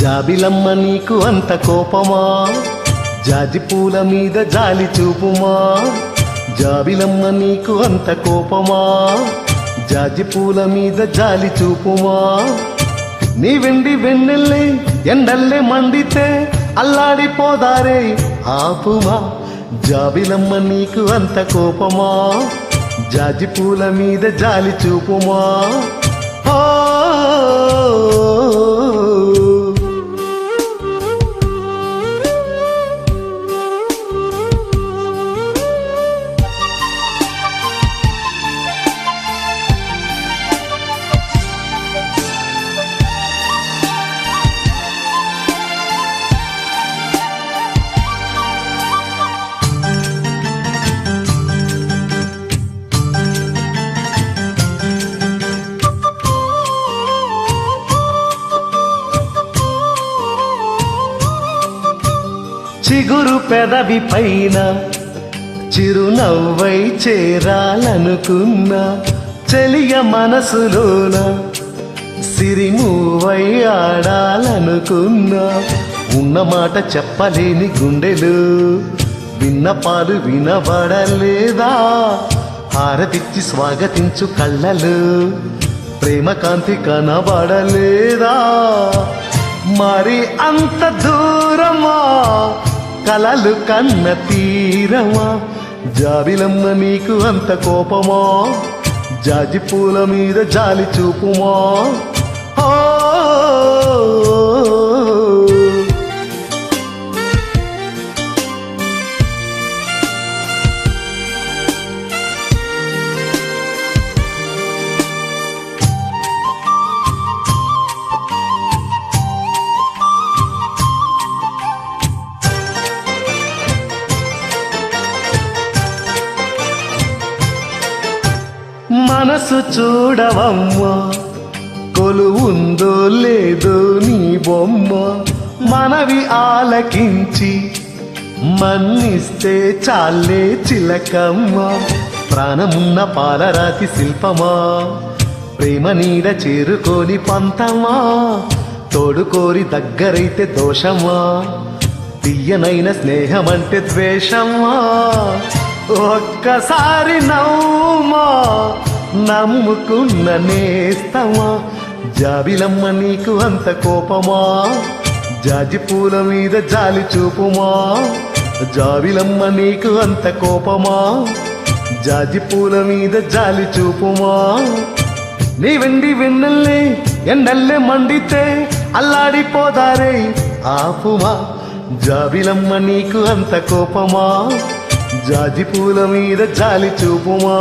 జాబిలమ్మ నీకు అంత కోపమా, జాజి పూల మీద జాలి చూపుమా. జాబిలమ్మ నీకు అంత కోపమా, జాజి పూల మీద జాలి చూపుమా. నీ వెండి వెన్నెల్లే ఎండల్లే మండితే అల్లాడిపోదారే ఆపుమా. జాబిలమ్మ నీకు అంత కోపమా, జాజి పూల మీద జాలి చూపుమా. చిగురు పెదవి పైన చిరునవ్వై చేరాలనుకున్నా, చెలియ మనసులోన సిరిమూవై ఆడాలనుకున్నా. ఉన్న మాట చెప్పలేని గుండెలు విన్నపాలు వినబడలేదా, హారతిచ్చి స్వాగతించు కళ్ళలు ప్రేమ కాంతి కనబడలేదా. మరి అంత దూరమా కలలు కన్న తీరమా. జాబిలమ్మ నీకు అంత కోపమా, జాజి పూల మీద జాలి చూపుమా. మనసు చూడవమ్మా, కొలువుందో లేదో నీ బొమ్మ. మనవి ఆలకించి మన్నిస్తే చాలే చిలకమ్మ. ప్రాణమున్న పాలరాతి శిల్పమా, ప్రేమ నీడ చేరుకొని పంతమా. తోడుకోరి దగ్గరైతే దోషమా, తీయనైన స్నేహమంటే ద్వేషమా. ఒక్కసారి నవ్వుమా, నమ్ముకున్న నేస్తమా. జాబిలమ్మ నీకు అంత కోపమా, జాజి పూల మీద జాలి చూపుమా. జాబిలమ్మ నీకు అంత కోపమా, జాజి పూల మీద జాలి చూపుమా. నీ వెండి వెన్నెల్లే ఎండల్లే మండితే అల్లాడిపోదారే ఆపుమా. జాబిలమ్మ నీకు అంత కోపమా, జాజి పూల మీద జాలి చూపుమా.